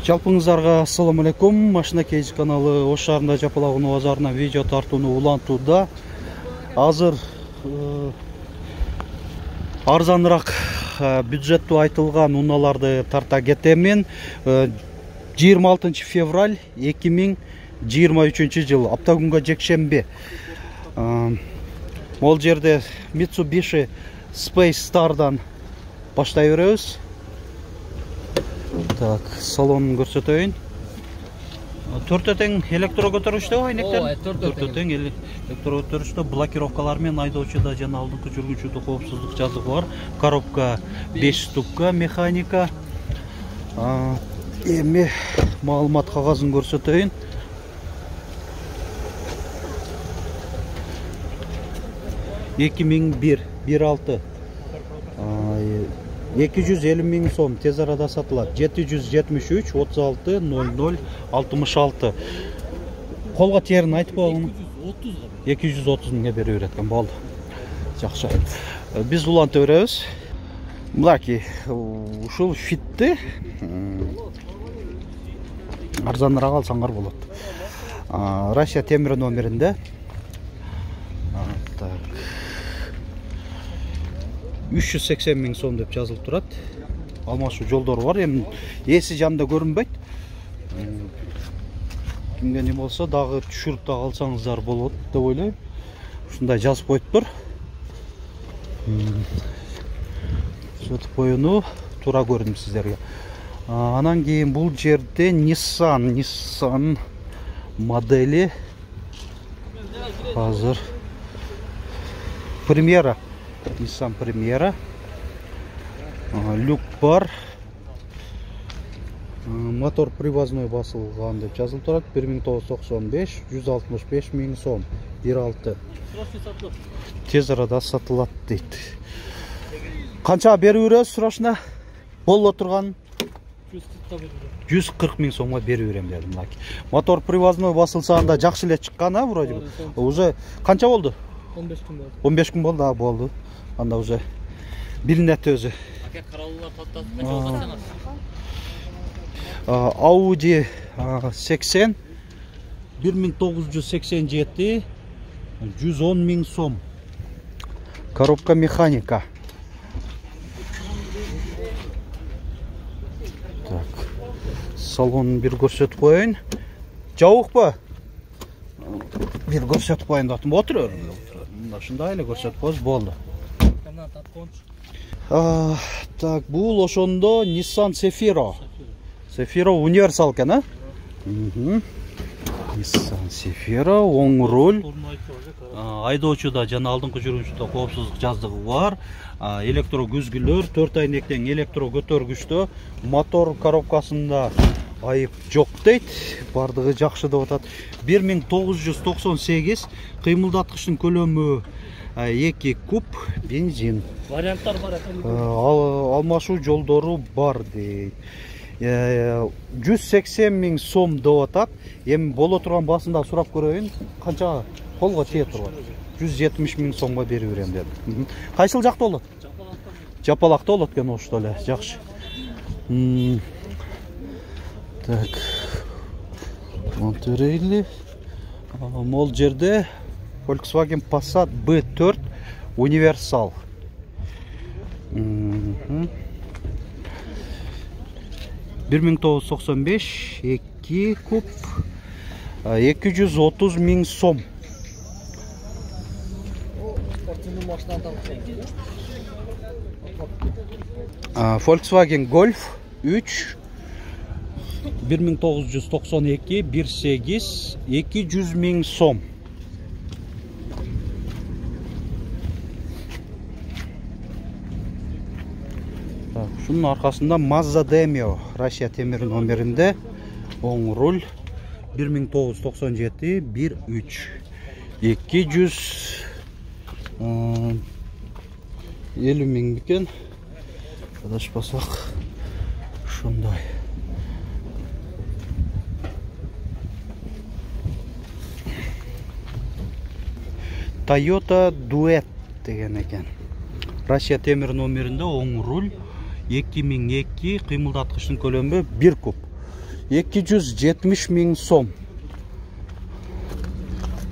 Жалпыңыздарга ассаламу алейкум. Машина кейж каналы Ош шаарында Жапалак базарына видео тартууну улантууда. Азыр арзаныраак бюджеттүү айтылган унааларды тарта кетемин. 26 февраль 2023 жыл аптагүнгө жекшемби. Могул жерде Mitsubishi Space Star'дан баштай беребиз. Так, салонун көрсөтөйүн. 4 тең электро көтөрүштө айнектер. 4 тең электро көтөрүштө блокировкалар менен айдоочуда жана алдыңкы жүргүнчүдө коопсуздук жазыгы бар. Коробка 5 ступка механика. Эми маалымат кагазын көрсөтөйүн. Эки миң бир 16 250 миң сом тез арада сатылат. 773 36 00 66. Колго терин айтып койгон. 230 миңге берип берет экен. Болду. Жакшы. Биз уланта беребиз. Мынакей ушул фитти арзаныраак алсаңар болот. Россия темир номеринде. Так. 380 миң сом деп жазылып турат. Алмашуу жолдору бар. Эми эси жанында көрүнбөйт. Кимге не болсо дагы түшүрүп да алсаңыздар болот деп ойлойм. Ушундай жазып коюптур. Сөтүп коюну туура көрдүм сиздерге. Анан кийин бул жерде Nissan модели азыр Примера. Nissan Примера. Люк бар. Мотор привозной басылган деп жазылып турат. 1995 165 миң сом. 1.6. Тез арада сатылат дейт. Канча берип беребиз срочно? Боло турган 140 миң сомго берип берем дедим. Мотор привозной басылса анда жакшы эле чыккан, вроде бы. Уже канча болду? 15 күн болду. 15 күн болду, болду. Анда уже билинет өзү. Audi 80 1987 110 миң сом. Коробка механика. Так. Салонун бир көрсөтүп коеюн. Жабыкпы? Бир көрсөтүп коеюн датым. Отур. Ушундай эле көрсөтүп коебуз, болду. Так, бул ошондо Nissan Sefiro. Sefiro универсал экен, а? Nissan Sefiro, оң руль. Айдоочуда жана алдыңкы жүргүнчүдө коопсуздук жаздыгы бар. Электро күзгүлөр, 4 айнектен электро көтөргүчтө, мотор коробкасында айып жок дейт. Бардыгы жакшы деп атат. 1998 кыймылдаткычтын көлөмү 2 куб бензин. Варианттар бар экен. Алмашуу жолдору бар дейт. 180 миң сом деп атат. Эми боло турган басында сурап көрөйүн. Канча колго тие турат? 170 миң сомго берип берем деди. Кайсыл жакта болот? Жапалакта болот экен, ошто эле. Жакшы. Так. Монтерейли. Мол жерде Volkswagen Passat B4 универсал. 1995 2 куб 230 миң сом. Volkswagen Golf 3 1992 1.8 200 миң сом. Шунун аркасында Mazda Demio Россия темир номеринде, оң руль 1997 1.3 250 миң бекен. Адашпасак ушундай. Toyota Duet деген экен. Россия темир номеринде, оң руль 2002, кыймылдаткычтын көлөмү 1 куб. 270 ming сом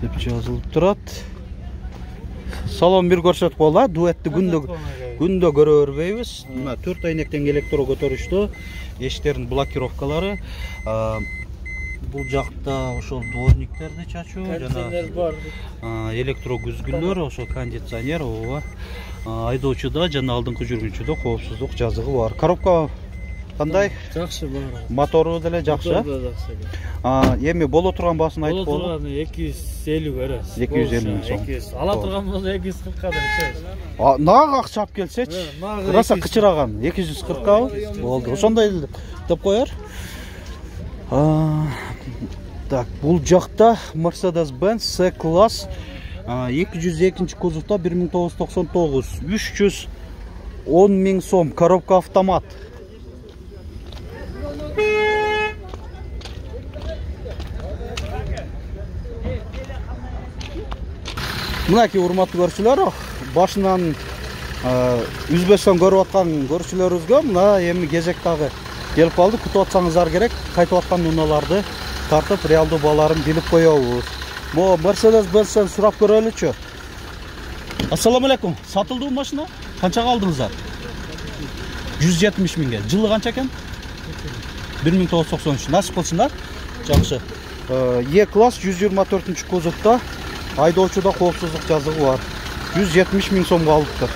деп жазылып турат. Салон бир көрсөтүп коела, дуэтти күндө көрө бербейбиз. Мына 4 айнектен электро көтөрүштү, эштердин блокировкалары. Бул жакта ошол дворниктерди чачуу, жана электро күзгүлөр, ошол кондиционер, ооба. Айдоочуда жана алдыңкы жүргүнчүдө коопсуздук жазыгы бар. Коробка кандай? Жакшы бар. Мотору деле жакшы. Эми боло турган баасын айтып болду. Боло турган 250 беребиз. 250 миң сом. Ала турган болсо 240 беребиз. Нага акчап келсечи, ыраса кычыраган 240 болду. Ошондой деп коер. Так, бул жакта Mercedes-Benz C-класс 202 кузовта 1999, 310 миң сом, коробка автомат. Мынакей урматтуу көрүүчүлөр, башынан үзбөстөн көрүп аткан көрүүчүлөрүбүзгө мына эми кезек дагы келип калды. Күтүп атсаңыздар керек, кайтып аткан унааларды тартып реалдуу бааларын билип коебуз. Мо Mercedes-Benz'ден сурап көрөлүчү. Ассаламу алейкум. Сатылдыбы машина? Канчага алдыңыздар? 170 миңге. Жылы канча экен? 1993. Насип болсун да. Жакшы. E-класс 124 кузовта, айдоочуда коопсуздук жазыгы бар. 170 миң сомго алыптыр.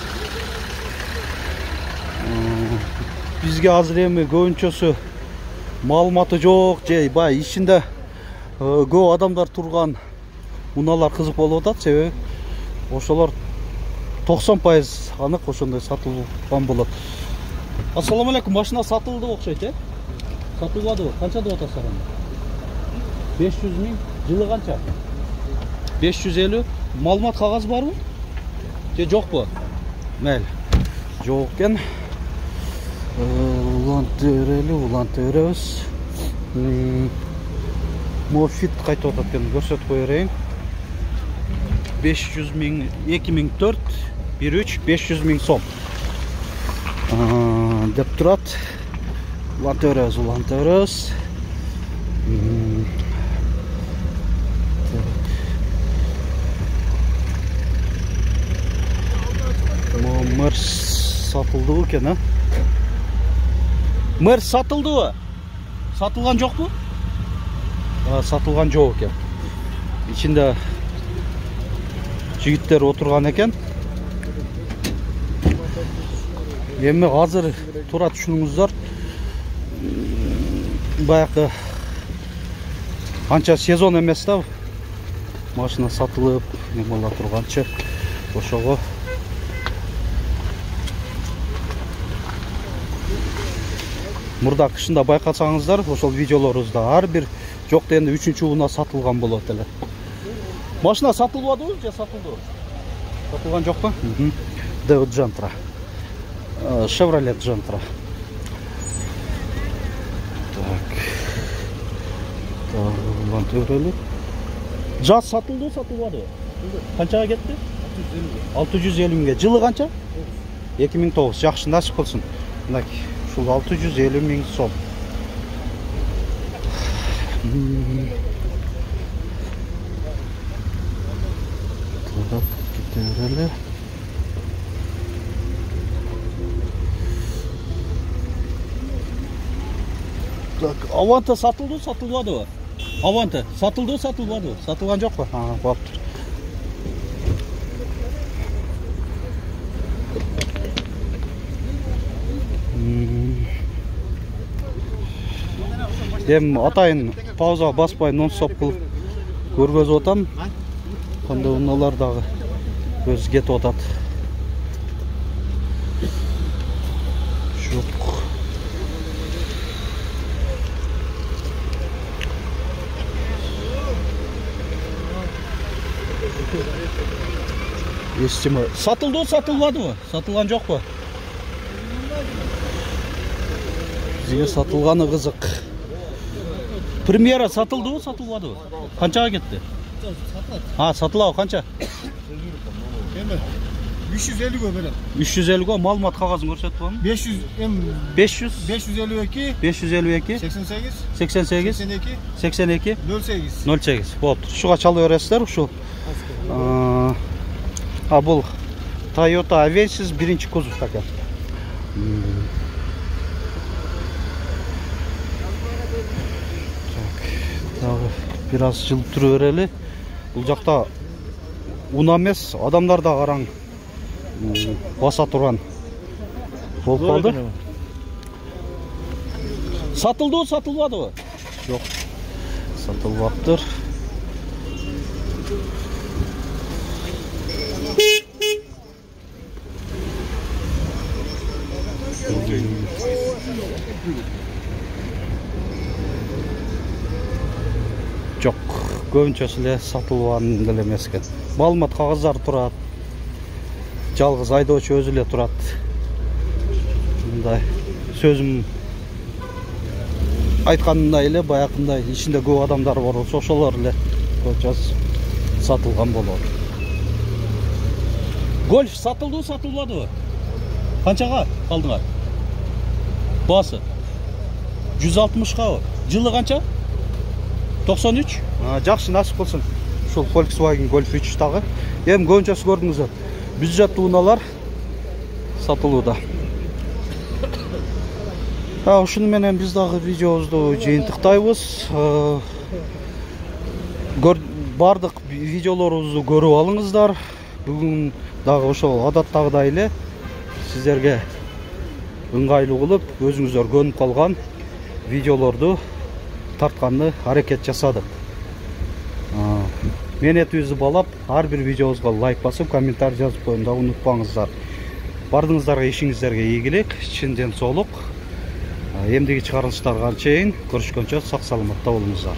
Бизге азыр эми көбүнчөсү маалыматы жок, же бай ичинде көп адамдар турган унаалар кызык болуп атат, себеби ошолор 90% анык ошондой сатылган болот. Ассаламу алейкум, машина сатылды окшойт, Сатылбадыбы? Канча деп атасыздар аны? 500 миң, жылы канча? 550. Маалымат кагаз барбы? Же жокпу? Мейли. Жок экен. Улан төрөбүз. Мофит кайтып атат экен, көрсөтүп кое берейин. 500 миң, 2004, 13, 500 миң сом. Деп турат. Улан төрөбүз. Мэр сатылды экен, Мэр сатылдыбы? Сатылган жокпу? Сатылган жок экен. Ичинде жигиттер отурган экен. Эми азыр туура түшүнүңүздөр. Баягы анча сезон эмес да. Машина сатылып, эмала турганчы ошого мурда кышында байкасаңыздар, ошол видеолорубузда ар бир жок дегенде 3-чү уна сатылган болот эле. Машина сатылбадыбы же сатылдыбы? Сатылган жокпу? Dev Gentra. Chevrolet Gentra. Так. Уlan төрөлү. Жаз сатылды, сатылбадыбы? Канчага кетти? 650 миңге. Жылы канча? 2009. Жакшы, насип болсун. Мынакей. Шул 650 миң сом. Турап кетереле. Так, Аванта сатылды, сатылбадыбы? Аванта сатылды, сатылбадыбы? Сатылган жокпу? Болуптур. Эми атайын пауза баспай нон-стоп кылып көргөзүп атам. Кандай унаалар дагы көз кетип атат. Жок. Эстеме сатылды, сатылбадыбы? Сатылган жокпу? Бизге сатылганы кызык. Премьера сатылдыбы, сатылбадыбы? Канчага кетти? Сатылабы, канча? 350'ye berem. 350'ye malumat kağızın görsetip onu. 500 500 552 552 88 88 82 82 08. 08 болуптур. Шуга чалып бересиздер ушул. Бул Toyota Avensis birinchi kuzov ekan. Дагы бир аз жылып тура берели. Бул жакта уна эмес, адамдар да караң баса турган болуп калды. Сатылдыбы, сатылбадыбы? Жок. Сатылбаптыр. Жок, көбүнчөсү эле сатылган деле эмес экен. Маалымат кагаздары турат. Жалгыз айдоочу өзү эле турат. Мындай сөзүм айткандай эле баягындай ичинде көп адамдар бар болсо ошолор эле көбүнчөсү сатылган болот. Гольф сатылдыбы, сатылбадыбы? Канчага калдыңар? Басы 160-га. Жылы канча? 93. Жакшы, насип болсун. Ушул Volkswagen Golf 3 дагы. Эми көбүнчөсү көрдүңүздөр. Бюджеттүү унаалар сатылууда. Ушуну менен биз дагы видеобузду жыйынтыктайбыз. Бардык видеолорубузду көрүп алыңыздар. Бүгүн дагы ошол адаттагыдай эле сиздерге ыңгайлуу кылып, өзүңүздөр көнүп калган видеолорду тартканды аракет жасадык. Менетибизди балап, ар бир видеобузга лайк басып, комментарий жазып коюуну да унутпаңыздар. Бардыгыңыздарга ишиңиздерге ийгилик, чын ден соолук. Эмдиги чыгарылыштарга чейин көрүшкөнчө сак саламатта болуңуздар.